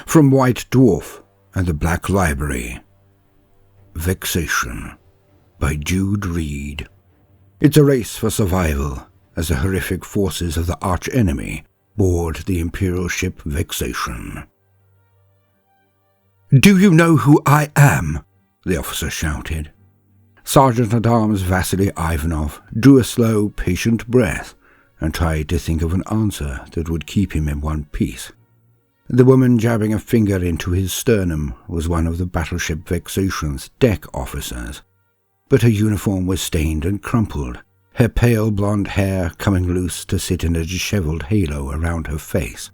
From White Dwarf and the Black Library. Vexation by Jude Reid. It's a race for survival as the horrific forces of the arch-enemy board the Imperial ship Vexation. "Do you know who I am?" the officer shouted. Sergeant-at-Arms Vasily Ivanov drew a slow, patient breath and tried to think of an answer that would keep him in one piece. The woman jabbing a finger into his sternum was one of the battleship Vexation's deck officers, but her uniform was stained and crumpled, her pale blonde hair coming loose to sit in a dishevelled halo around her face.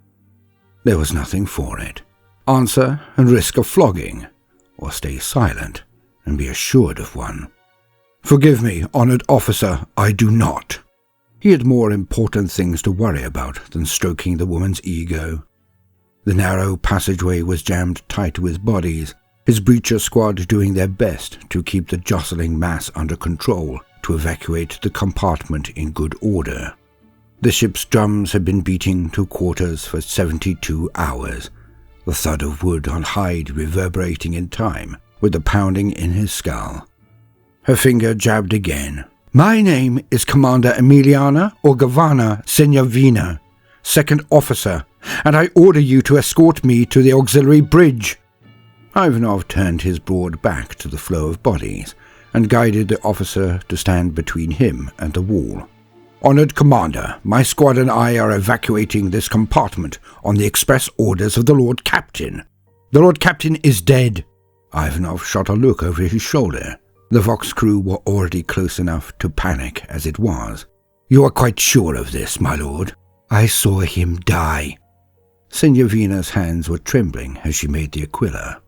There was nothing for it. Answer and risk a flogging, or stay silent and be assured of one. "Forgive me, honoured officer, I do not." He had more important things to worry about than stroking the woman's ego. The narrow passageway was jammed tight with bodies, his breacher squad doing their best to keep the jostling mass under control to evacuate the compartment in good order. The ship's drums had been beating to quarters for 72 hours, the thud of wood on hide reverberating in time with the pounding in his skull. Her finger jabbed again. "My name is Commander Emiliana Orgavana Senyavina, second officer, and I order you to escort me to the auxiliary bridge." Ivanov turned his broad back to the flow of bodies and guided the officer to stand between him and the wall. "Honoured Commander, my squad and I are evacuating this compartment on the express orders of the Lord Captain. The Lord Captain is dead." Ivanov shot a look over his shoulder. The Vox crew were already close enough to panic as it was. "You are quite sure of this, my lord?" "I saw him die." Senyavina's hands were trembling as she made the aquila.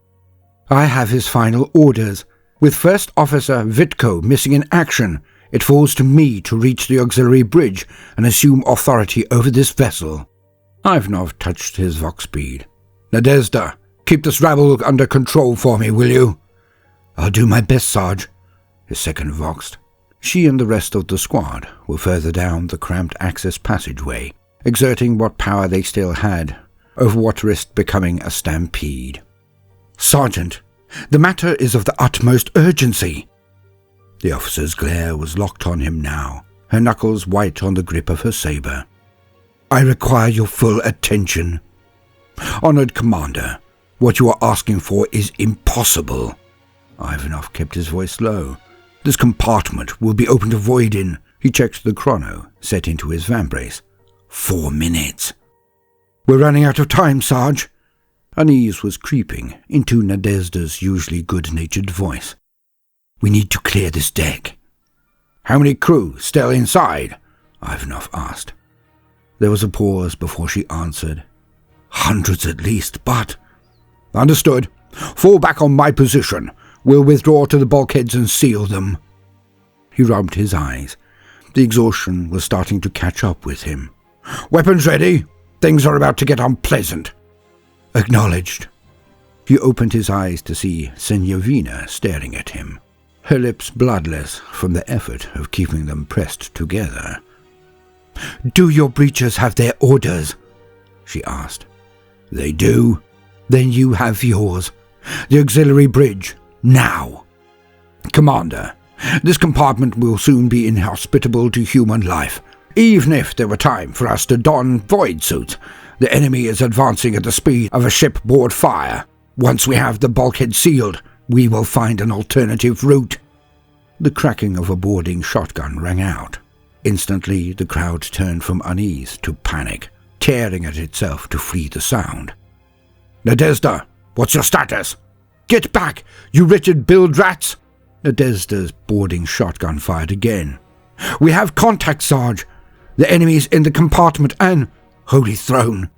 "I have his final orders. With First Officer Vitko missing in action, it falls to me to reach the auxiliary bridge and assume authority over this vessel." Ivanov touched his Vox bead. "Nadezhda, keep this rabble under control for me, will you?" "I'll do my best, Sarge," his second voxed. She and the rest of the squad were further down the cramped access passageway, exerting what power they still had over what risked becoming a stampede. "Sergeant, the matter is of the utmost urgency." The officer's glare was locked on him now, her knuckles white on the grip of her sabre. "I require your full attention." "Honoured Commander, what you are asking for is impossible." Ivanov kept his voice low. "This compartment will be open to void-in." He checked the chrono, set into his vambrace. 4 minutes. "We're running out of time, Sarge." Unease was creeping into Nadezhda's usually good-natured voice. "We need to clear this deck." "How many crew still inside?" Ivanov asked. There was a pause before she answered. "Hundreds at least, but—" "Understood. Fall back on my position. We'll withdraw to the bulkheads and seal them." He rubbed his eyes. The exhaustion was starting to catch up with him. "Weapons ready? Things are about to get unpleasant." "Acknowledged." He opened his eyes to see Senyavina staring at him, her lips bloodless from the effort of keeping them pressed together. "Do your breachers have their orders?" she asked. "They do." "Then you have yours. The auxiliary bridge, now." "Commander, this compartment will soon be inhospitable to human life. Even if there were time for us to don void suits, the enemy is advancing at the speed of a shipboard fire. Once we have the bulkhead sealed, we will find an alternative route." The cracking of a boarding shotgun rang out. Instantly, the crowd turned from unease to panic, tearing at itself to flee the sound. "Nadezhda, what's your status?" "Get back, you wretched bilge rats!" Nadezhda's boarding shotgun fired again. "We have contact, Sarge. The enemy's in the compartment and— Holy Throne!"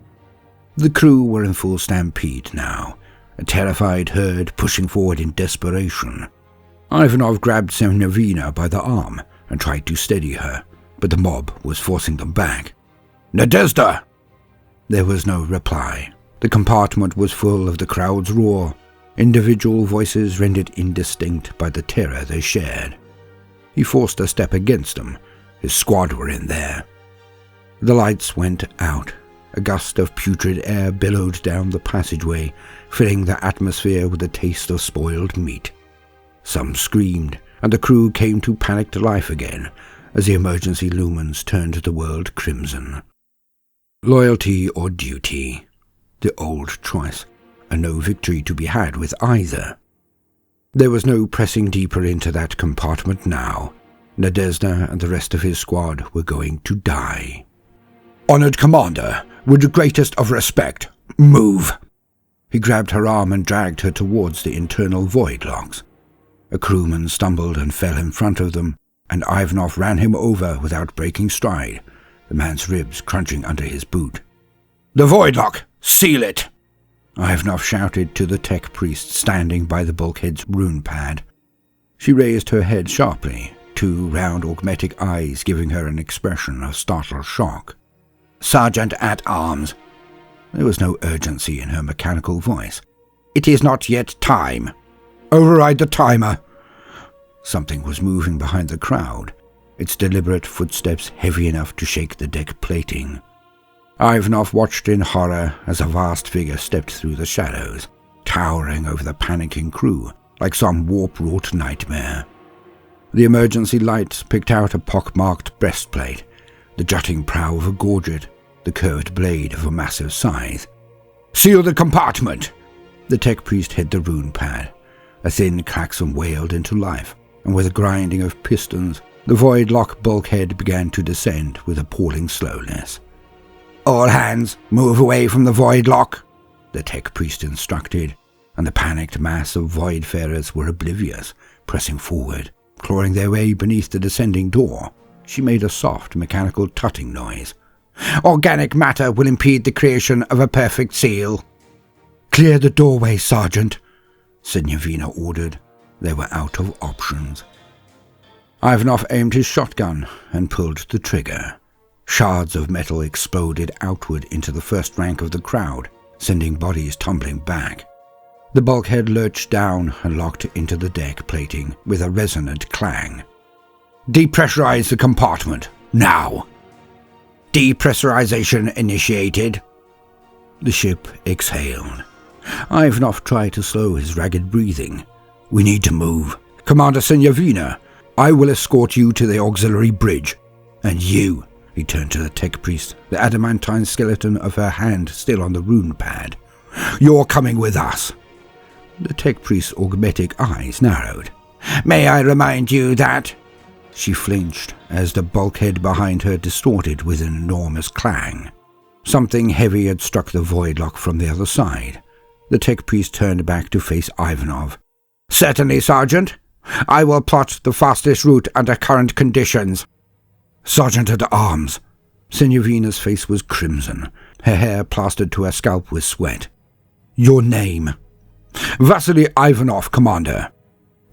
The crew were in full stampede now, a terrified herd pushing forward in desperation. Ivanov grabbed Senyavina by the arm and tried to steady her, but the mob was forcing them back. "Nadezhda!" There was no reply. The compartment was full of the crowd's roar, individual voices rendered indistinct by the terror they shared. He forced a step against them. His squad were in there. The lights went out, A gust of putrid air billowed down the passageway, filling the atmosphere with the taste of spoiled meat. Some screamed, and the crew came to panicked life again as the emergency lumens turned the world crimson. Loyalty or duty? The old choice, and no victory to be had with either. There was no pressing deeper into that compartment now. Nadezhda and the rest of his squad were going to die. "Honored Commander, with the greatest of respect, move!" He grabbed her arm and dragged her towards the internal void locks. A crewman stumbled and fell in front of them, and Ivanov ran him over without breaking stride, the man's ribs crunching under his boot. "The void lock! Seal it!" Ivanov shouted to the tech priest standing by the bulkhead's rune pad. She raised her head sharply, two round augmetic eyes giving her an expression of startled shock. "Sergeant at Arms." There was no urgency in her mechanical voice. "It is not yet time." "Override the timer." Something was moving behind the crowd, its deliberate footsteps heavy enough to shake the deck plating. Ivanov watched in horror as a vast figure stepped through the shadows, towering over the panicking crew like some warp-wrought nightmare. The emergency lights picked out a pock-marked breastplate, the jutting prow of a gorget, the curved blade of a massive scythe. "Seal the compartment!" The tech priest hit the rune pad. A thin klaxon wailed into life, and with a grinding of pistons, the void lock bulkhead began to descend with appalling slowness. "All hands, move away from the void lock," the tech priest instructed, and the panicked mass of voidfarers were oblivious, pressing forward, clawing their way beneath the descending door. She made a soft, mechanical tutting noise. "Organic matter will impede the creation of a perfect seal." "Clear the doorway, Sergeant," Senyavina ordered. They were out of options. Ivanov aimed his shotgun and pulled the trigger. Shards of metal exploded outward into the first rank of the crowd, sending bodies tumbling back. The bulkhead lurched down and locked into the deck plating with a resonant clang. "Depressurize the compartment, now!" "Depressurization initiated." The ship exhaled. Ivanov tried to slow his ragged breathing. "We need to move. Commander Senyavina, I will escort you to the auxiliary bridge. And you," he turned to the tech priest, the adamantine skeleton of her hand still on the rune pad, "you're coming with us." The tech priest's augmetic eyes narrowed. "May I remind you that—" She flinched as the bulkhead behind her distorted with an enormous clang. Something heavy had struck the void lock from the other side. The tech priest turned back to face Ivanov. "Certainly, Sergeant. I will plot the fastest route under current conditions." "Sergeant at Arms." Senyavina's face was crimson, her hair plastered to her scalp with sweat. "Your name?" "Vasily Ivanov, Commander."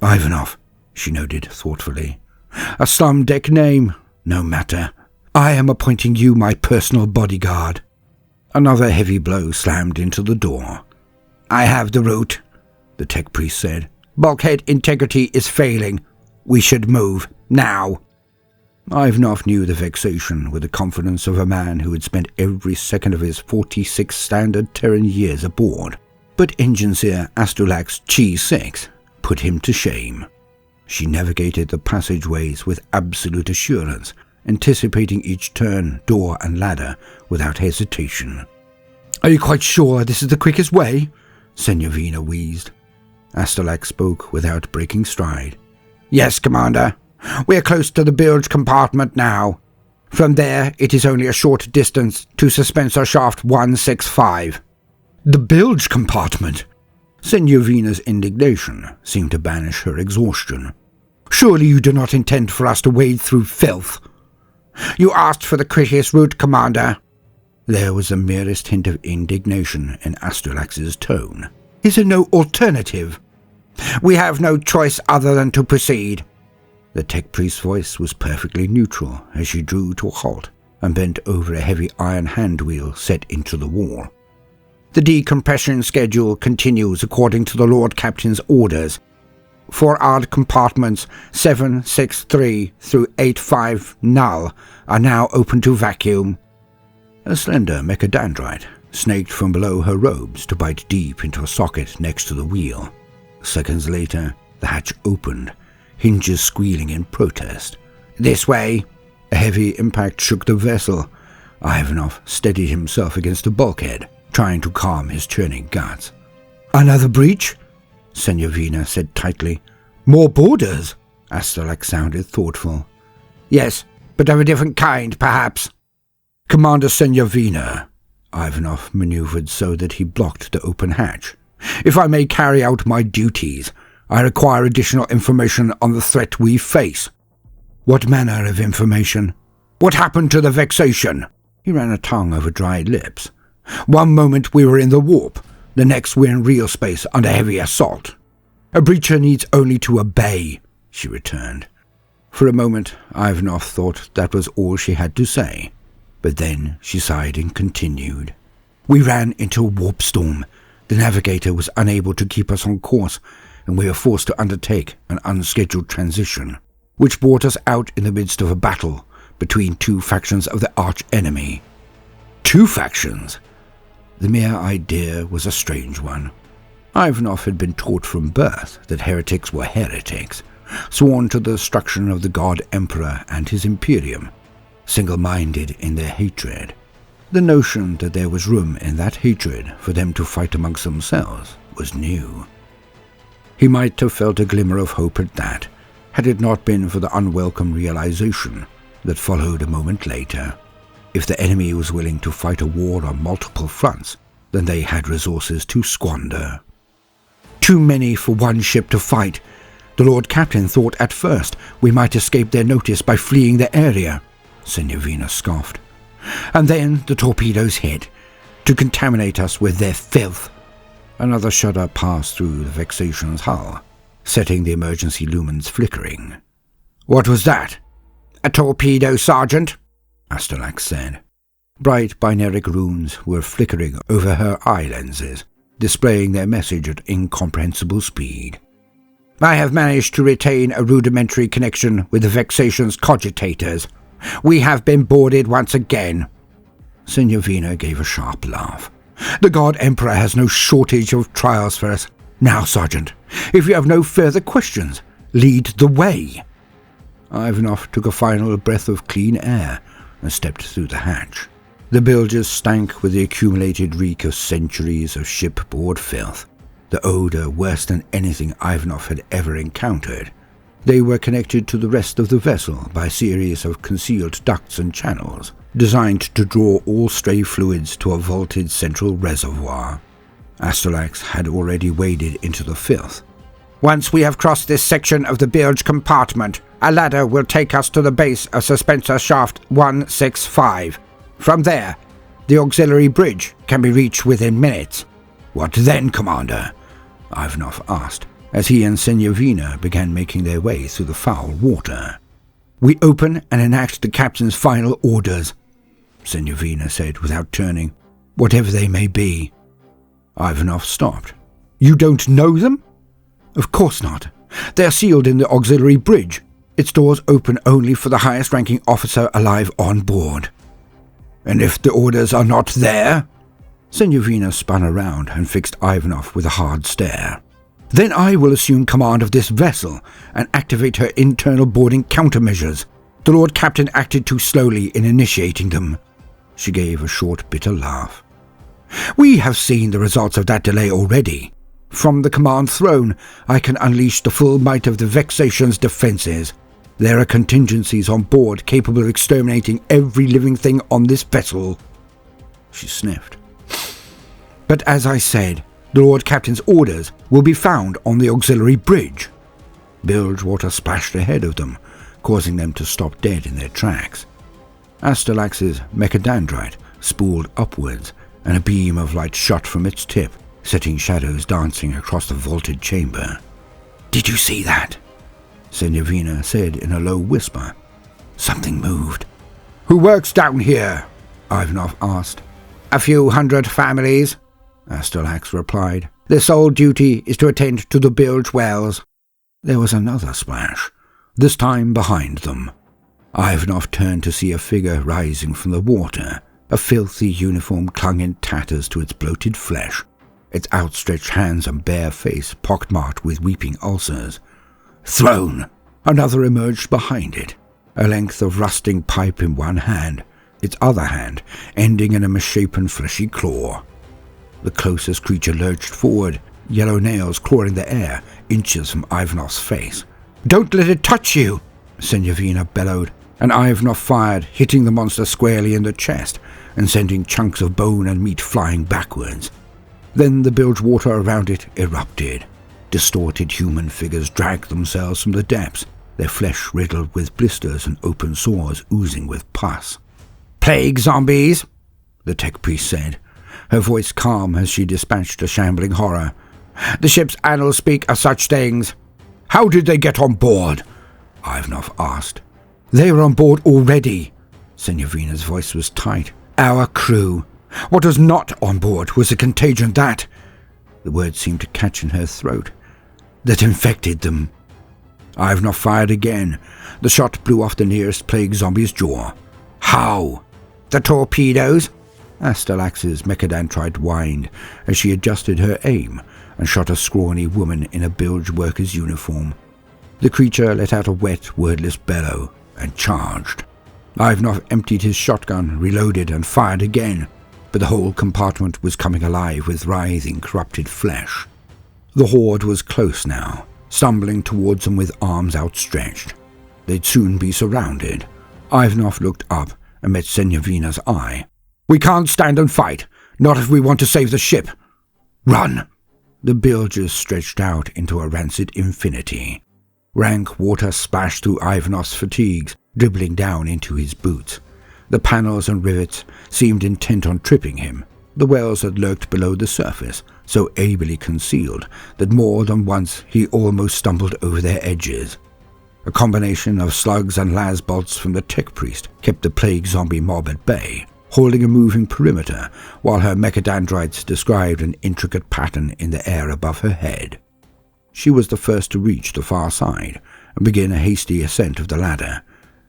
"Ivanov," she noted thoughtfully. "A slum deck name? No matter. I am appointing you my personal bodyguard." Another heavy blow slammed into the door. "I have the route," the tech priest said. "Bulkhead integrity is failing. We should move, now." Ivanov knew the Vexation with the confidence of a man who had spent every second of his 46 standard Terran years aboard. But Engineer Astulak's Chi-6 put him to shame. She navigated the passageways with absolute assurance, anticipating each turn, door and ladder without hesitation. "Are you quite sure this is the quickest way?" Senyavina wheezed. Astulak spoke without breaking stride. "Yes, Commander. We are close to the bilge compartment now. From there, it is only a short distance to suspensor shaft 165. "The bilge compartment?" Senyavina's indignation seemed to banish her exhaustion. "Surely you do not intend for us to wade through filth?" "You asked for the quickest route, Commander." There was the merest hint of indignation in Astulax's tone. "Is there no alternative?" "We have no choice other than to proceed." The tech priest's voice was perfectly neutral as she drew to a halt and bent over a heavy iron handwheel set into the wall. "The decompression schedule continues according to the Lord Captain's orders. 4 odd compartments 763 through 85 null are now open to vacuum." A slender mechadendrite snaked from below her robes to bite deep into a socket next to the wheel. Seconds later, the hatch opened, hinges squealing in protest. "This way!" A heavy impact shook the vessel. Ivanov steadied himself against a bulkhead, trying to calm his churning guts. "Another breach?" Senyavina said tightly. "More boarders?" Asterlak sounded thoughtful. "Yes, but of a different kind, perhaps." "Commander Senyavina," Ivanov maneuvered so that he blocked the open hatch. "If I may carry out my duties, I require additional information on the threat we face." "What manner of information?" "What happened to the Vexation?" He ran a tongue over dry lips. "One moment we were in the warp, the next we're in real space under heavy assault." "A breacher needs only to obey," she returned. For a moment, Ivanov thought that was all she had to say, but then she sighed and continued. "We ran into a warp storm. The navigator was unable to keep us on course, and we were forced to undertake an unscheduled transition, which brought us out in the midst of a battle between two factions of the arch-enemy." Two factions? The mere idea was a strange one. Ivanov had been taught from birth that heretics were heretics, sworn to the destruction of the God Emperor and his Imperium, single-minded in their hatred. The notion that there was room in that hatred for them to fight amongst themselves was new. He might have felt a glimmer of hope at that, had it not been for the unwelcome realization that followed a moment later. If the enemy was willing to fight a war on multiple fronts, then they had resources to squander. Too many for one ship to fight. The Lord Captain thought at first we might escape their notice by fleeing the area, Senyavina scoffed. And then the torpedoes hit, to contaminate us with their filth. Another shudder passed through the Vexation's hull, setting the emergency lumens flickering. "What was that?" "A torpedo, Sergeant," Asterlak said. Bright binaric runes were flickering over her eye lenses, displaying their message at incomprehensible speed. "I have managed to retain a rudimentary connection with the Vexation's cogitators. We have been boarded once again." Senyavina gave a sharp laugh. "The God Emperor has no shortage of trials for us. Now, Sergeant, if you have no further questions, lead the way." Ivanov took a final breath of clean air and stepped through the hatch. The bilges stank with the accumulated reek of centuries of shipboard filth, the odour worse than anything Ivanov had ever encountered. They were connected to the rest of the vessel by a series of concealed ducts and channels, designed to draw all stray fluids to a vaulted central reservoir. Asterlak had already waded into the filth. "Once we have crossed this section of the bilge compartment, a ladder will take us to the base of Suspensor Shaft 165. From there, the auxiliary bridge can be reached within minutes." "What then, Commander?" Ivanov asked, as he and Senyavina began making their way through the foul water. "We open and enact the captain's final orders," Senyavina said without turning, "whatever they may be." Ivanov stopped. "You don't know them?" "Of course not. They are sealed in the auxiliary bridge. Its doors open only for the highest-ranking officer alive on board." "And if the orders are not there?" Senyavina spun around and fixed Ivanov with a hard stare. "Then I will assume command of this vessel and activate her internal boarding countermeasures. The Lord Captain acted too slowly in initiating them." She gave a short, bitter laugh. "We have seen the results of that delay already. From the command throne, I can unleash the full might of the Vexation's defences. There are contingencies on board capable of exterminating every living thing on this vessel." She sniffed. "But as I said, the Lord Captain's orders will be found on the auxiliary bridge." Bilge water splashed ahead of them, causing them to stop dead in their tracks. Asterlax's mechadendrite spooled upwards, and a beam of light shot from its tip, setting shadows dancing across the vaulted chamber. "Did you see that?" Senyavina said in a low whisper. "Something moved." "Who works down here?" Ivanov asked. "A few hundred families," Asterlak replied. "Their sole duty is to attend to the bilge wells." There was another splash, this time behind them. Ivanov turned to see a figure rising from the water, A filthy uniform clung in tatters to its bloated flesh, its outstretched hands and bare face pockmarked with weeping ulcers. Throne! Another emerged behind it, a length of rusting pipe in one hand, its other hand ending in a misshapen fleshy claw. The closest creature lurched forward, yellow nails clawing the air, inches from Ivanov's face. "Don't let it touch you!" Senyavina bellowed, and Ivanov fired, hitting the monster squarely in the chest and sending chunks of bone and meat flying backwards. Then the bilge water around it erupted. Distorted human figures dragged themselves from the depths, their flesh riddled with blisters and open sores oozing with pus. "Plague zombies," the tech priest said, her voice calm as she dispatched a shambling horror. "The ship's annals speak of such things." "How did they get on board?" Ivanov asked. "They were on board already." Senyavina's voice was tight. "Our crew. What was not on board was a contagion that—" the words seemed to catch in her throat— "that infected them." Ivanov fired again. The shot blew off the nearest plague zombie's jaw. "How?" "The torpedoes?" Astalax's mechadendrite whined as she adjusted her aim and shot a scrawny woman in a bilge worker's uniform. The creature let out a wet, wordless bellow and charged. Ivanov emptied his shotgun, reloaded, and fired again, but the whole compartment was coming alive with writhing, corrupted flesh. The horde was close now, stumbling towards them with arms outstretched. They'd soon be surrounded. Ivanov looked up and met Senyavina's eye. "We can't stand and fight, not if we want to save the ship. Run!" The bilges stretched out into a rancid infinity. Rank water splashed through Ivanov's fatigues, dribbling down into his boots. The panels and rivets seemed intent on tripping him. The wells had lurked below the surface, so ably concealed that more than once he almost stumbled over their edges. A combination of slugs and lasbolts from the tech priest kept the plague zombie mob at bay, holding a moving perimeter while her mechadendrites described an intricate pattern in the air above her head. She was the first to reach the far side and begin a hasty ascent of the ladder.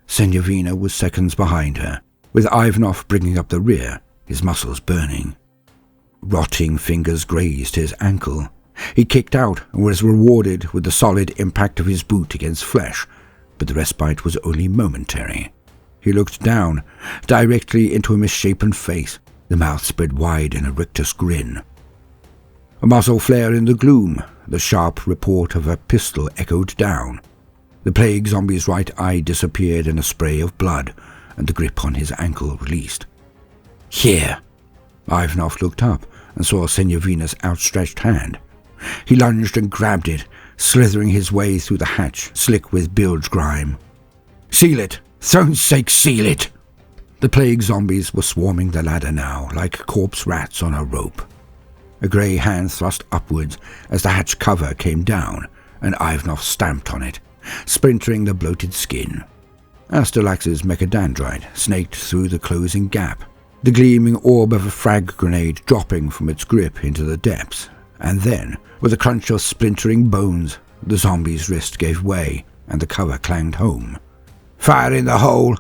Senyavina was seconds behind her, with Ivanov bringing up the rear, his muscles burning. Rotting fingers grazed his ankle. He kicked out and was rewarded with the solid impact of his boot against flesh, but the respite was only momentary. He looked down, directly into a misshapen face, the mouth spread wide in a rictus grin. A muzzle flare in the gloom, the sharp report of a pistol echoed down. The plague zombie's right eye disappeared in a spray of blood, and the grip on his ankle released. "Here!" Ivanov looked up and saw Senyavina's outstretched hand. He lunged and grabbed it, slithering his way through the hatch, slick with bilge grime. "Seal it! Throne's sake, seal it!" The plague zombies were swarming the ladder now, like corpse rats on a rope. A grey hand thrust upwards as the hatch cover came down, and Ivanov stamped on it, splintering the bloated skin. Astalax's mechadendrite snaked through the closing gap, the gleaming orb of a frag grenade dropping from its grip into the depths, and then, with a crunch of splintering bones, the zombie's wrist gave way, and the cover clanged home. "Fire in the hole!"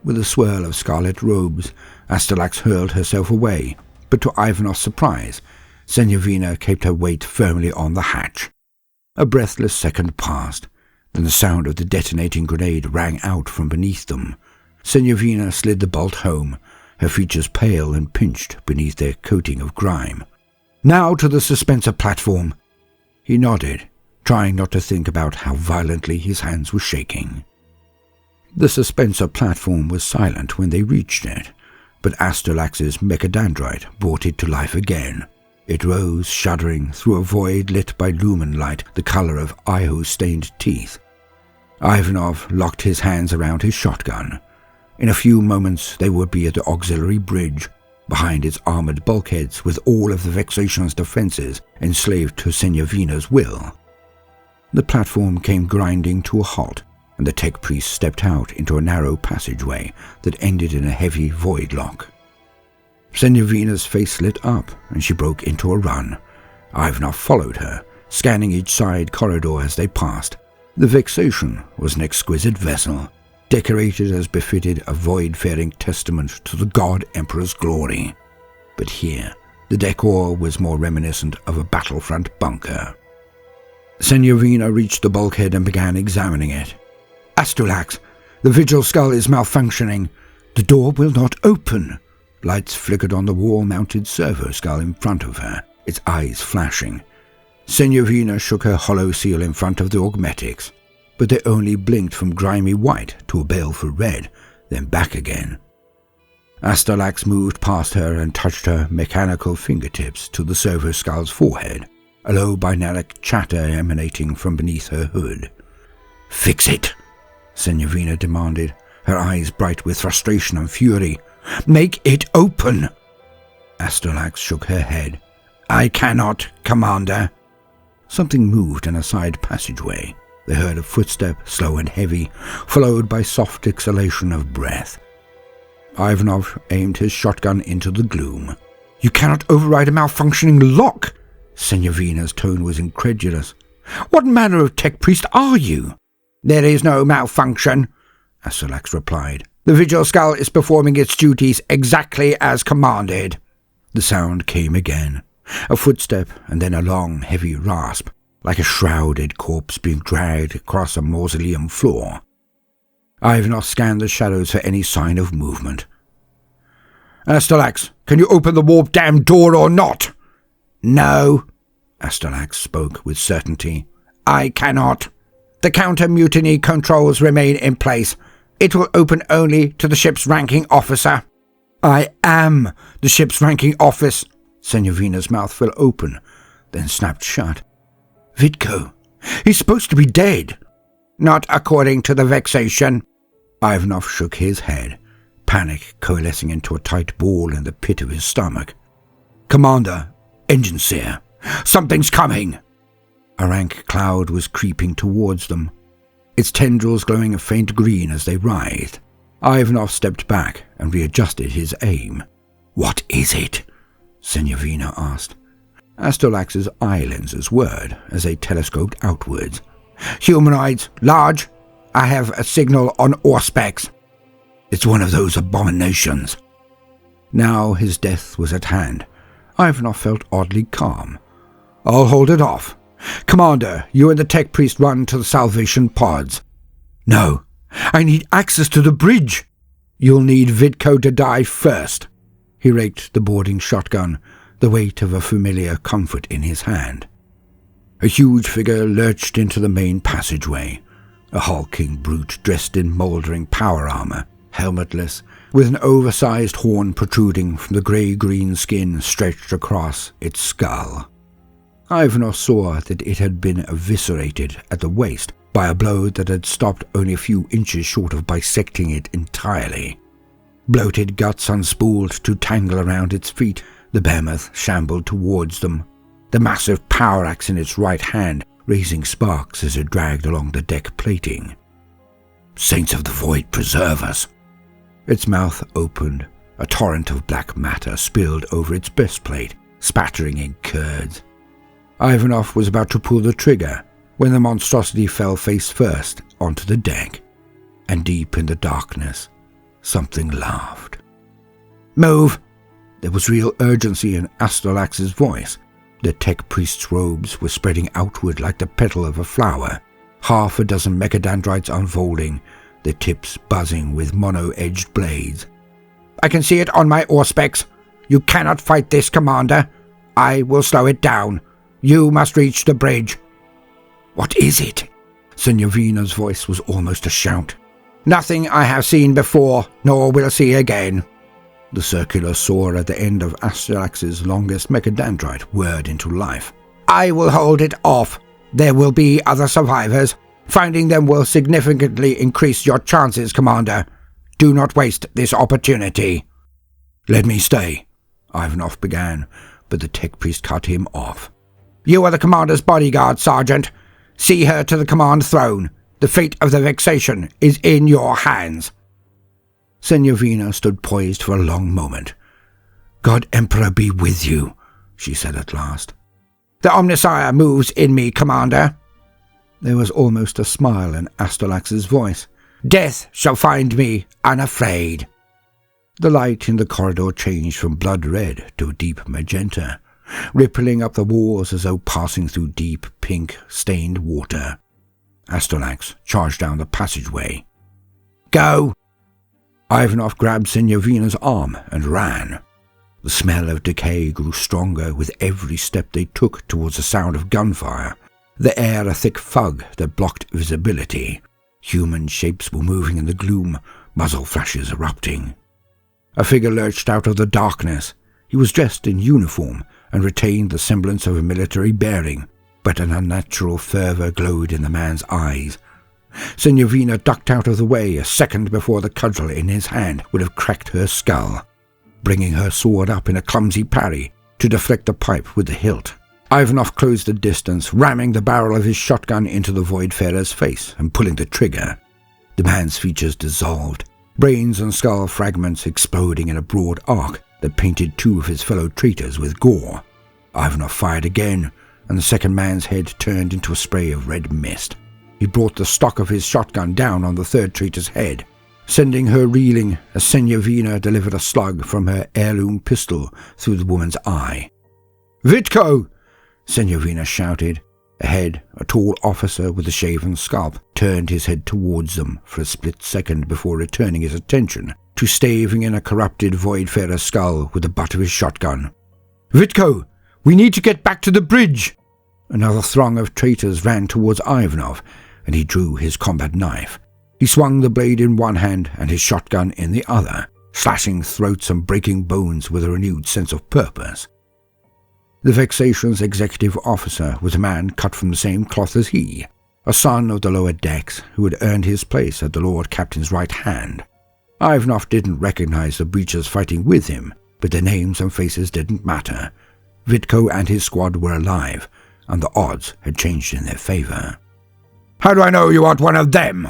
With a swirl of scarlet robes, Astalax hurled herself away, but to Ivanov's surprise, Senyavina kept her weight firmly on the hatch. A breathless second passed, then the sound of the detonating grenade rang out from beneath them. Senyavina slid the bolt home, her features pale and pinched beneath their coating of grime. "Now to the suspenser platform!" He nodded, trying not to think about how violently his hands were shaking. The suspenser platform was silent when they reached it, but Astalax's mechadendrite brought it to life again. It rose, shuddering, through a void lit by lumen light the color of Iho-stained teeth. Ivanov locked his hands around his shotgun. In a few moments they would be at the auxiliary bridge, behind its armored bulkheads with all of the Vexation's defenses enslaved to Senyavina's will. The platform came grinding to a halt, and the tech priest stepped out into a narrow passageway that ended in a heavy void lock. Senyavina's face lit up, and she broke into a run. Ivanov followed her, scanning each side corridor as they passed. The Vexation was an exquisite vessel. decorated as befitted a void-faring testament to the God Emperor's glory. But here, the decor was more reminiscent of a battlefront bunker. Senorina reached the bulkhead and began examining it. "Astrolax, the vigil skull is malfunctioning. The door will not open." Lights flickered on the wall-mounted servo skull in front of her, its eyes flashing. Senorina shook her hollow seal in front of the augmetics, but they only blinked from grimy white to a baleful red, then back again. Astrolax moved past her and touched her mechanical fingertips to the servo skull's forehead, a low binaric chatter emanating from beneath her hood. "Fix it," Senorina demanded, her eyes bright with frustration and fury. "Make it open!" Astrolax shook her head. "I cannot, Commander." Something moved in a side passageway. They heard a footstep, slow and heavy, followed by soft exhalation of breath. Ivanov aimed his shotgun into the gloom. "You cannot override a malfunctioning lock!" Senorina's tone was incredulous. "What manner of tech priest are you?" "There is no malfunction," Astrolax replied. "The vigil skull is performing its duties exactly as commanded." The sound came again. A footstep, and then a long, heavy rasp, like a shrouded corpse being dragged across a mausoleum floor. Ivanov scanned the shadows for any sign of movement. "Astrolax, can you open the warp-damned door or not?" "No," Astrolax spoke with certainty. "I cannot. The counter-mutiny controls remain in place. It will open only to the ship's ranking officer." "I am the ship's ranking office." Senorina's mouth fell open, then snapped shut. "Vidko, he's supposed to be dead." "Not according to the Vexation." Ivanov shook his head, panic coalescing into a tight ball in the pit of his stomach. "Commander, engine seer, something's coming." A rank cloud was creeping towards them, its tendrils glowing a faint green as they writhed. Ivanov stepped back and readjusted his aim. "What is it?" Senorina asked. Astrolax's eye lenses whirred as they telescoped outwards. "Humanoids, large. I have a signal on Auspex." "It's one of those abominations." Now his death was at hand. Ivanov felt oddly calm. "I'll hold it off. Commander, you and the tech priest run to the salvation pods." "No, I need access to the bridge." "You'll need Vidko to die first." He raked the boarding shotgun, the weight of a familiar comfort in his hand. A huge figure lurched into the main passageway, a hulking brute dressed in mouldering power armor, helmetless, with an oversized horn protruding from the grey-green skin stretched across its skull. Ivanov saw that it had been eviscerated at the waist by a blow that had stopped only a few inches short of bisecting it entirely. Bloated guts unspooled to tangle around its feet, the behemoth shambled towards them, the massive power axe in its right hand raising sparks as it dragged along the deck plating. "Saints of the Void, preserve us!" Its mouth opened, a torrent of black matter spilled over its breastplate, spattering in curds. Ivanov was about to pull the trigger when the monstrosity fell face first onto the deck, and deep in the darkness, something laughed. "Move!" There was real urgency in Astrolax's voice. The tech priest's robes were spreading outward like the petal of a flower, half a dozen mechadendrites unfolding, their tips buzzing with mono-edged blades. "I can see it on my Auspex. You cannot fight this, Commander. I will slow it down. You must reach the bridge." "What is it?" Senorina's voice was almost a shout. "Nothing I have seen before, nor will see again." The circular saw at the end of Astrolax's longest mechadendrite whirred into life. "I will hold it off. There will be other survivors. Finding them will significantly increase your chances, Commander. Do not waste this opportunity." "Let me stay," Ivanov began, but the tech priest cut him off. "You are the Commander's bodyguard, Sergeant. See her to the command throne. The fate of the Vexation is in your hands." Senorina stood poised for a long moment. "God Emperor be with you," she said at last. "The Omnissiah moves in me, Commander." There was almost a smile in Astrolax's voice. Death shall find me unafraid." The light in the corridor changed from blood red to deep magenta, rippling up the walls as though passing through deep pink stained water. Astylax charged down the passageway. "Go!" Ivanov grabbed Senyavina's arm and ran. The smell of decay grew stronger with every step they took towards the sound of gunfire, the air a thick fog that blocked visibility. Human shapes were moving in the gloom, muzzle flashes erupting. A figure lurched out of the darkness. He was dressed in uniform and retained the semblance of a military bearing, but an unnatural fervour glowed in the man's eyes. Senyavina ducked out of the way a second before the cudgel in his hand would have cracked her skull, bringing her sword up in a clumsy parry to deflect the pipe with the hilt. Ivanov closed the distance, ramming the barrel of his shotgun into the Voidfarer's face and pulling the trigger. The man's features dissolved, brains and skull fragments exploding in a broad arc that painted two of his fellow traitors with gore. Ivanov fired again, and the second man's head turned into a spray of red mist. He brought the stock of his shotgun down on the third traitor's head, sending her reeling as Senyavina delivered a slug from her heirloom pistol through the woman's eye. "Vitko!" Senyavina shouted. Ahead, a tall officer with a shaven scalp turned his head towards them for a split second before returning his attention to staving in a corrupted Voidfarer's skull with the butt of his shotgun. "Vitko! We need to get back to the bridge!" Another throng of traitors ran towards Ivanov, and he drew his combat knife. He swung the blade in one hand and his shotgun in the other, slashing throats and breaking bones with a renewed sense of purpose. The Vexation's executive officer was a man cut from the same cloth as he, a son of the lower decks who had earned his place at the Lord Captain's right hand. Ivanov didn't recognize the breachers fighting with him, but their names and faces didn't matter. Vitko and his squad were alive, and the odds had changed in their favor. "How do I know you aren't one of them?"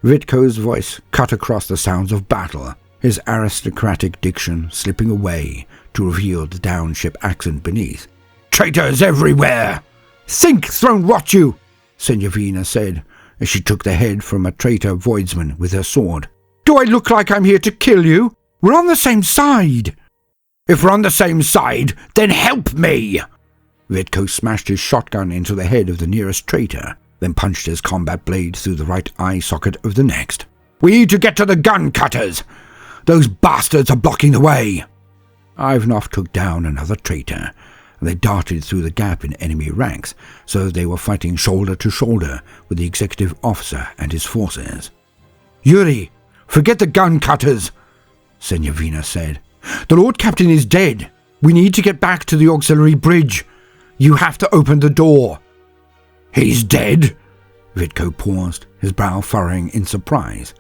Vitko's voice cut across the sounds of battle, his aristocratic diction slipping away to reveal the downship accent beneath. "Traitors everywhere!" "Think, throne rot you!" Senyavina said, as she took the head from a traitor voidsman with her sword. "Do I look like I'm here to kill you? We're on the same side." "If we're on the same side, then help me!" Vitko smashed his shotgun into the head of the nearest traitor, then punched his combat blade through the right eye socket of the next. "We need to get to the gun cutters! Those bastards are blocking the way!" Ivanov took down another traitor, and they darted through the gap in enemy ranks, so they were fighting shoulder to shoulder with the executive officer and his forces. "Yuri, forget the gun cutters," Senyavina said. "The Lord Captain is dead. We need to get back to the auxiliary bridge. You have to open the door." "He's dead?" Vitko paused, his brow furrowing in surprise.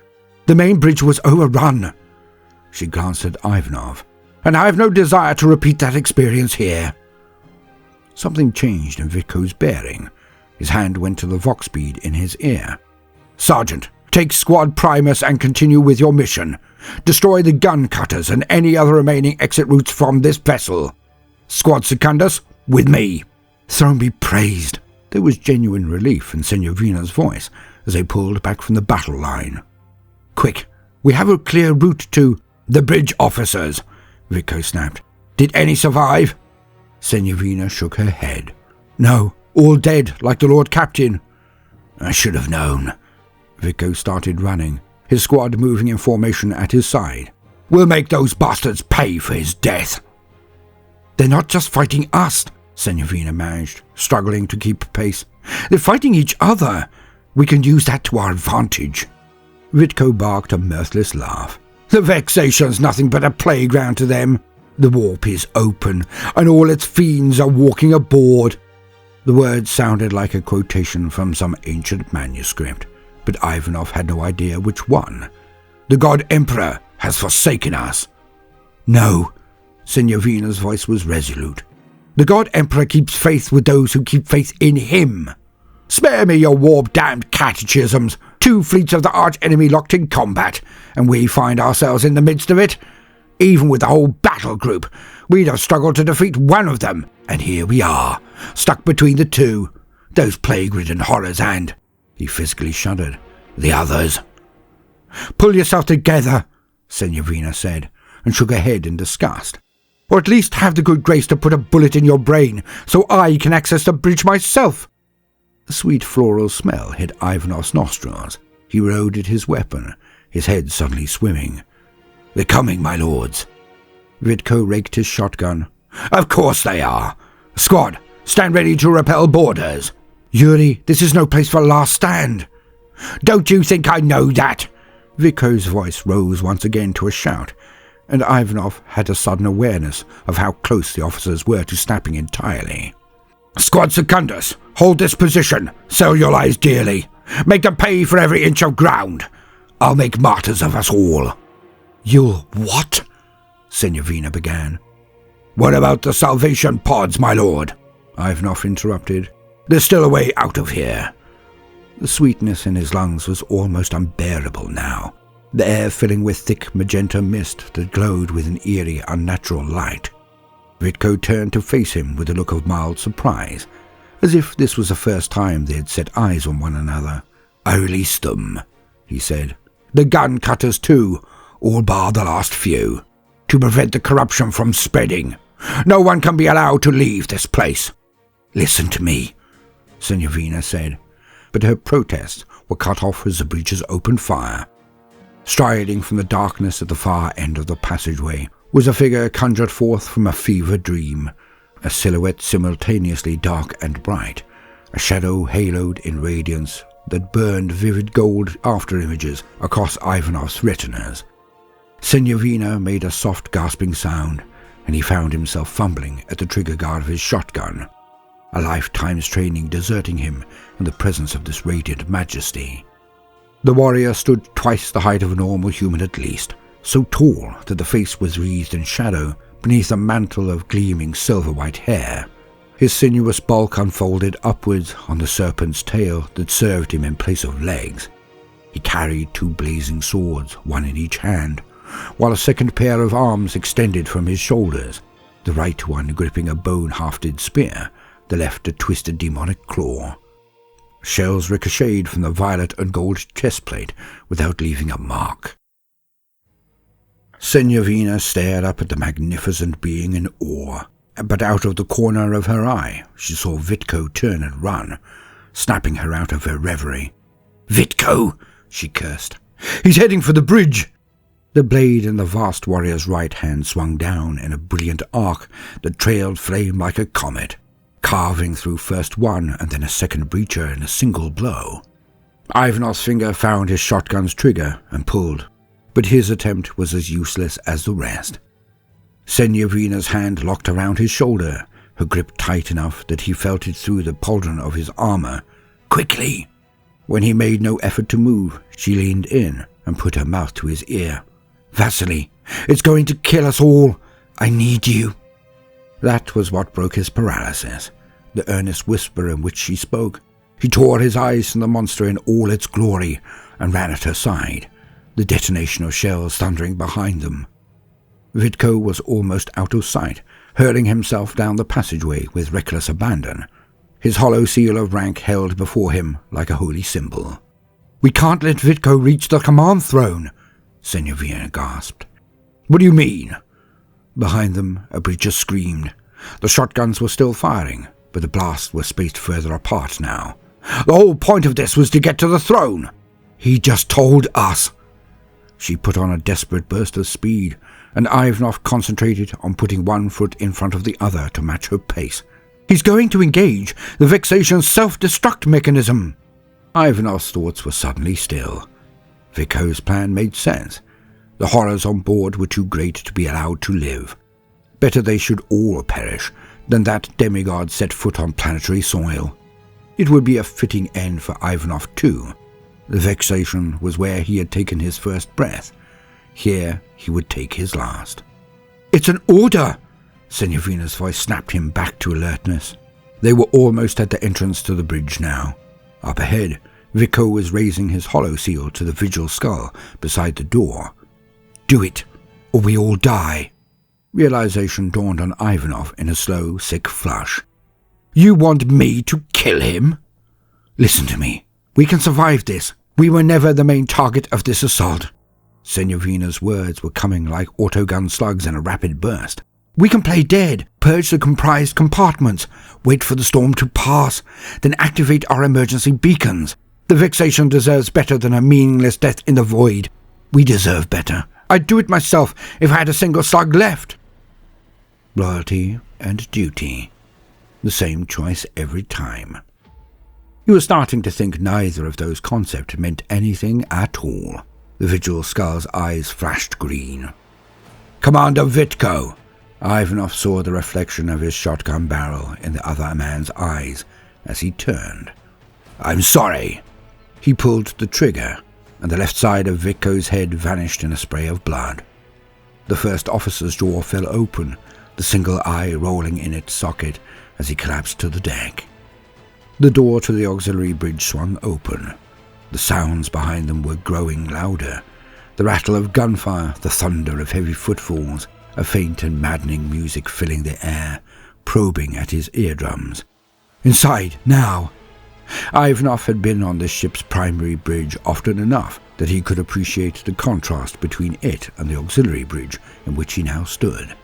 "The main bridge was overrun." She glanced at Ivanov. "And I have no desire to repeat that experience here." Something changed in Vitko's bearing. His hand went to the vox bead in his ear. "Sergeant, take Squad Primus and continue with your mission. Destroy the gun cutters and any other remaining exit routes from this vessel. Squad Secundus, with me." "Throne be praised." There was genuine relief in Senyavina's voice as they pulled back from the battle line. "Quick, we have a clear route to—" "The bridge officers," Vitko snapped. "Did any survive?" Senyavina shook her head. "No, all dead, like the Lord Captain." "I should have known." Vitko started running, his squad moving in formation at his side. "We'll make those bastards pay for his death." "They're not just fighting us," Senyavina managed, struggling to keep pace. "They're fighting each other. We can use that to our advantage." Vitko barked a mirthless laugh. "The Vexation's nothing but a playground to them. The warp is open, and all its fiends are walking aboard." The words sounded like a quotation from some ancient manuscript, but Ivanov had no idea which one. "The God Emperor has forsaken us." "No," Senyavina's voice was resolute. "The God Emperor keeps faith with those who keep faith in him. Spare me your warp-damned catechisms. 2 fleets of the arch-enemy locked in combat, and we find ourselves in the midst of it. Even with the whole battle group, we'd have struggled to defeat one of them, and here we are, stuck between the two. Those plague-ridden horrors and—" he physically shuddered— "the others." "Pull yourself together," Senorina said, and shook her head in disgust. "Or at least have the good grace to put a bullet in your brain, so I can access the bridge myself." A sweet floral smell hit Ivanov's nostrils. He loaded his weapon, his head suddenly swimming. "They're coming, my lords." Vidko raked his shotgun. "Of course they are. Squad, stand ready to repel boarders." "Yuri, this is no place for a last stand." "Don't you think I know that?" Vidko's voice rose once again to a shout, and Ivanov had a sudden awareness of how close the officers were to snapping entirely. "Squad Secundus, hold this position. Sell your lives dearly. Make them pay for every inch of ground. I'll make martyrs of us all." "You'll what?" Senorina began. "What about the salvation pods, my lord?" Ivanov interrupted. "There's still a way out of here." The sweetness in his lungs was almost unbearable now, the air filling with thick magenta mist that glowed with an eerie, unnatural light. Vidko turned to face him with a look of mild surprise, as if this was the first time they had set eyes on one another. "I released them," he said. "The gun cutters too, all bar the last few, to prevent the corruption from spreading. No one can be allowed to leave this place." "Listen to me," Senorina said, but her protests were cut off as the breaches opened fire. Striding from the darkness at the far end of the passageway was a figure conjured forth from a fever dream, a silhouette simultaneously dark and bright, a shadow haloed in radiance that burned vivid gold after-images across Ivanov's retinas. Senorina made a soft gasping sound, and he found himself fumbling at the trigger guard of his shotgun, a lifetime's training deserting him in the presence of this radiant majesty. The warrior stood twice the height of a normal human at least, so tall that the face was wreathed in shadow beneath a mantle of gleaming silver-white hair. His sinuous bulk unfolded upwards on the serpent's tail that served him in place of legs. He carried two blazing swords, one in each hand, while a second pair of arms extended from his shoulders, the right one gripping a bone-hafted spear, the left a twisted demonic claw. Shells ricocheted from the violet and gold chestplate without leaving a mark. Senorina stared up at the magnificent being in awe, but out of the corner of her eye she saw Vidko turn and run, snapping her out of her reverie. "Vidko!" she cursed. "He's heading for the bridge!" The blade in the vast warrior's right hand swung down in a brilliant arc that trailed flame like a comet, carving through first one and then a second breacher in a single blow. Ivanov's finger found his shotgun's trigger and pulled, but his attempt was as useless as the rest. Senorina's hand locked around his shoulder, her grip tight enough that he felt it through the pauldron of his armor. "Quickly!" When he made no effort to move, she leaned in and put her mouth to his ear. "Vasily, it's going to kill us all. I need you." That was what broke his paralysis, the earnest whisper in which she spoke. He tore his eyes from the monster in all its glory and ran at her side, the detonation of shells thundering behind them. Vidko was almost out of sight, hurling himself down the passageway with reckless abandon, his hollow seal of rank held before him like a holy symbol. "We can't let Vidko reach the command throne," Senorina gasped. "What do you mean?" Behind them, a breacher screamed. The shotguns were still firing, but the blasts were spaced further apart now. "The whole point of this was to get to the throne." "He just told us." She put on a desperate burst of speed, and Ivanov concentrated on putting one foot in front of the other to match her pace. "He's going to engage the Vexation self-destruct mechanism." Ivanov's thoughts were suddenly still. Vidko's plan made sense. The horrors on board were too great to be allowed to live. Better they should all perish than that demigod set foot on planetary soil. It would be a fitting end for Ivanov too. The Vexation was where he had taken his first breath. Here he would take his last. "It's an order!" Senorina's voice snapped him back to alertness. They were almost at the entrance to the bridge now. Up ahead, Vidko was raising his hollow seal to the vigil skull beside the door. "Do it, or we all die." Realization dawned on Ivanov in a slow, sick flush. "You want me to kill him?" "Listen to me. We can survive this. We were never the main target of this assault. Senorina's words were coming like autogun slugs in a rapid burst. We can play dead, purge the comprised compartments, wait for the storm to pass, then activate our emergency beacons. The Vexation deserves better than a meaningless death in the void. We deserve better. I'd do it myself if I had a single slug left. Loyalty and duty. The same choice every time. He was starting to think neither of those concepts meant anything at all. The Vigil Skull's eyes flashed green. Commander Vitko! Ivanov saw the reflection of his shotgun barrel in the other man's eyes as he turned. I'm sorry. He pulled the trigger, and the left side of Vitko's head vanished in a spray of blood. The first officer's jaw fell open, the single eye rolling in its socket as he collapsed to the deck. The door to the auxiliary bridge swung open. The sounds behind them were growing louder. The rattle of gunfire, the thunder of heavy footfalls, a faint and maddening music filling the air, probing at his eardrums. Inside, now! Ivanov had been on this ship's primary bridge often enough that he could appreciate the contrast between it and the auxiliary bridge in which he now stood.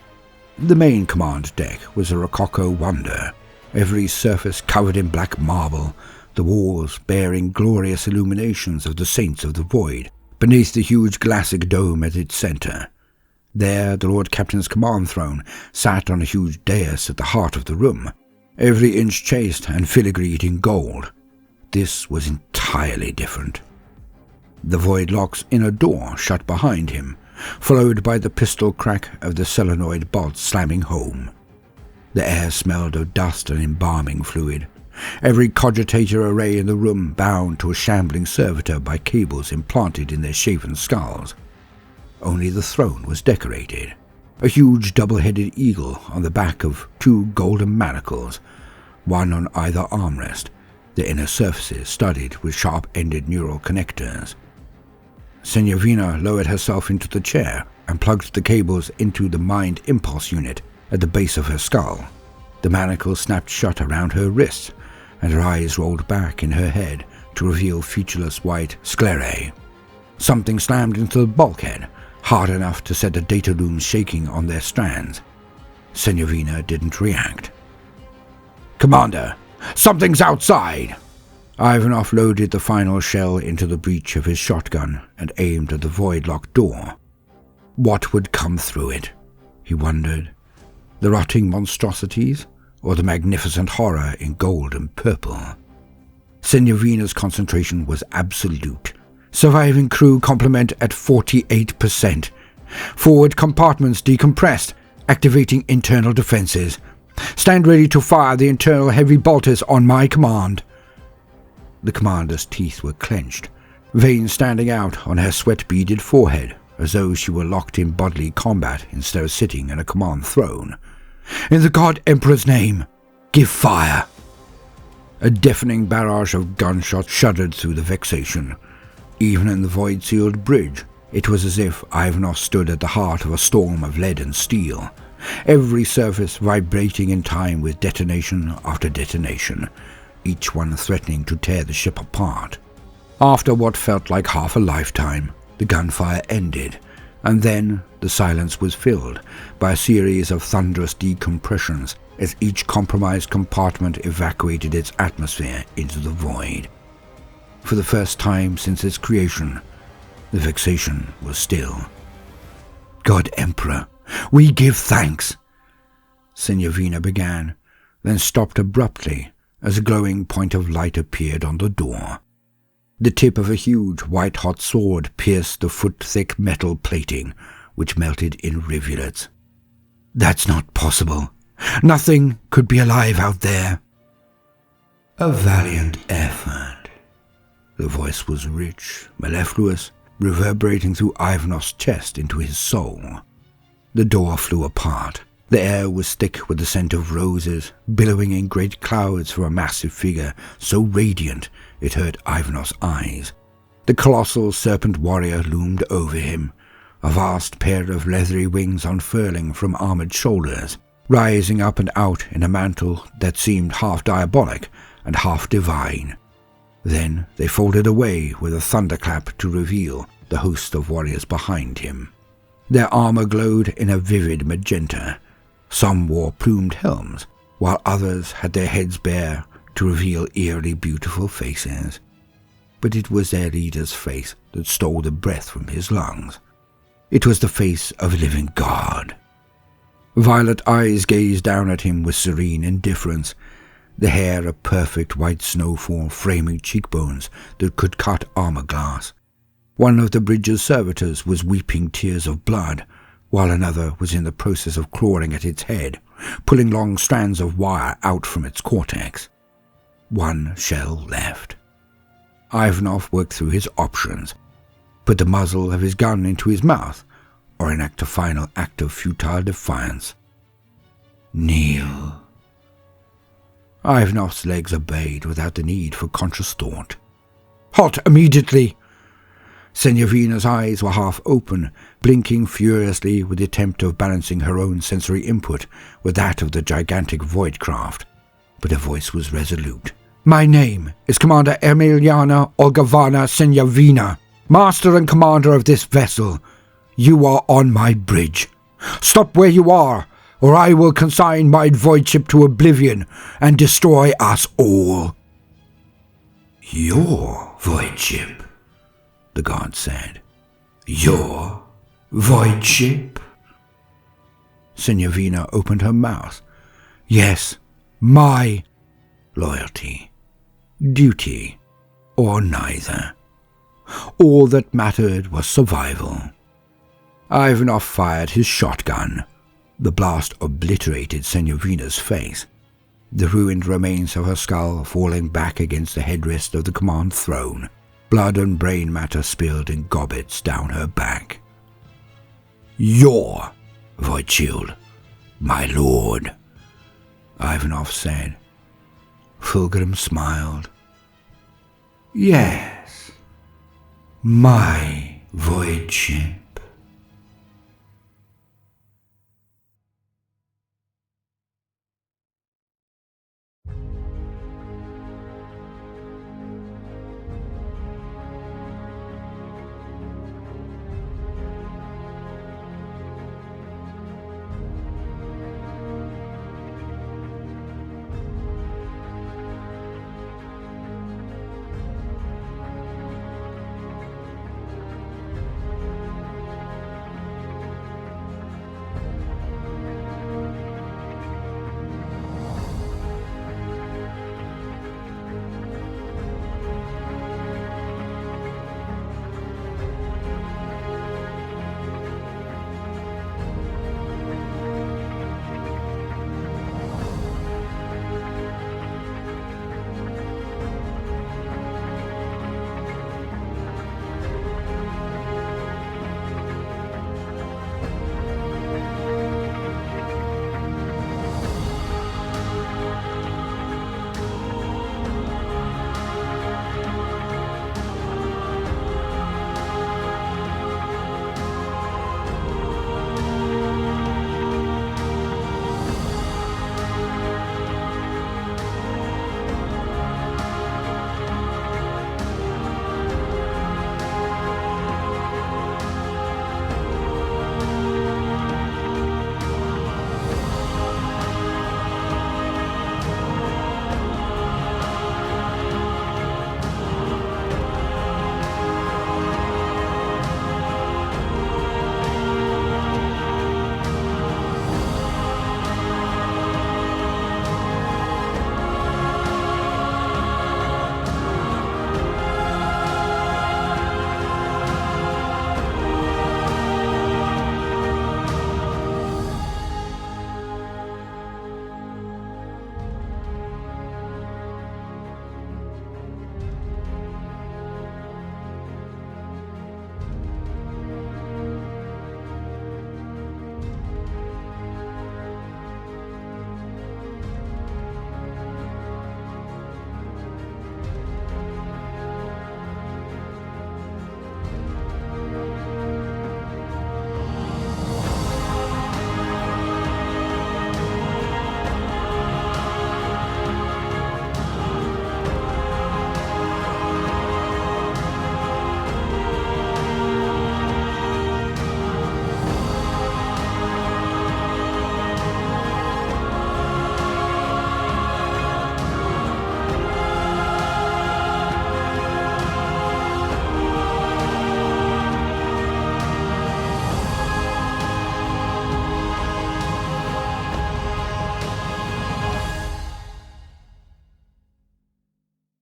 The main command deck was a rococo wonder, every surface covered in black marble, the walls bearing glorious illuminations of the Saints of the Void, beneath the huge glassic dome at its centre. There the Lord Captain's command throne sat on a huge dais at the heart of the room, every inch chased and filigreed in gold. This was entirely different. The Void Lock's inner door shut behind him, followed by the pistol crack of the solenoid bolt slamming home. The air smelled of dust and embalming fluid, every cogitator array in the room bound to a shambling servitor by cables implanted in their shaven skulls. Only the throne was decorated, a huge double-headed eagle on the back of two golden manacles, one on either armrest, the inner surfaces studded with sharp-ended neural connectors. Senorina lowered herself into the chair and plugged the cables into the mind impulse unit at the base of her skull. The manacles snapped shut around her wrists, and her eyes rolled back in her head to reveal featureless white sclerae. Something slammed into the bulkhead, hard enough to set the data looms shaking on their strands. Senorina didn't react. Commander, something's outside! Ivanov loaded the final shell into the breech of his shotgun and aimed at the void-locked door. What would come through it? He wondered. The rotting monstrosities, or the magnificent horror in gold and purple? Senorina's concentration was absolute. Surviving crew complement at 48%. Forward compartments decompressed, activating internal defenses. Stand ready to fire the internal heavy bolters on my command. The commander's teeth were clenched, veins standing out on her sweat-beaded forehead, as though she were locked in bodily combat instead of sitting in a command throne. In the God Emperor's name, give fire! A deafening barrage of gunshots shuddered through the Vexation. Even in the void-sealed bridge, it was as if Ivanov stood at the heart of a storm of lead and steel, every surface vibrating in time with detonation after detonation, each one threatening to tear the ship apart. After what felt like half a lifetime, the gunfire ended, and then the silence was filled by a series of thunderous decompressions as each compromised compartment evacuated its atmosphere into the void. For the first time since its creation, the Vexation was still. God Emperor, we give thanks! Senorina began, then stopped abruptly as a glowing point of light appeared on the door. The tip of a huge white-hot sword pierced the foot-thick metal plating, which melted in rivulets. That's not possible. Nothing could be alive out there. A valiant effort. The voice was rich, mellifluous, reverberating through Ivanov's chest into his soul. The door flew apart. The air was thick with the scent of roses, billowing in great clouds from a massive figure so radiant it hurt Ivanov's eyes. The colossal serpent warrior loomed over him, a vast pair of leathery wings unfurling from armored shoulders, rising up and out in a mantle that seemed half diabolic and half divine. Then they folded away with a thunderclap to reveal the host of warriors behind him. Their armor glowed in a vivid magenta. Some wore plumed helms, while others had their heads bare to reveal eerily beautiful faces. But it was their leader's face that stole the breath from his lungs. It was the face of a living god. Violet eyes gazed down at him with serene indifference, the hair a perfect white snowfall framing cheekbones that could cut armor glass. One of the bridge's servitors was weeping tears of blood, while another was in the process of clawing at its head, pulling long strands of wire out from its cortex. One shell left. Ivanov worked through his options, put the muzzle of his gun into his mouth, or enact a final act of futile defiance. Kneel. Ivanov's legs obeyed without the need for conscious thought. Halt immediately! Senyavina's eyes were half open, blinking furiously with the attempt of balancing her own sensory input with that of the gigantic void craft. But her voice was resolute. My name is Commander Emiliana Olgavana Senyavina, master and commander of this vessel. You are on my bridge. Stop where you are, or I will consign my void ship to oblivion and destroy us all. Your void ship, the god said. Your void ship? Senyavina opened her mouth. Yes, my loyalty, duty, or neither. All that mattered was survival. Ivanov fired his shotgun. The blast obliterated Senyavina's face, the ruined remains of her skull falling back against the headrest of the command throne. Blood and brain matter spilled in gobbets down her back. Your void shield, my lord, Ivanov said. Fulgrim smiled. Yes, my void ship.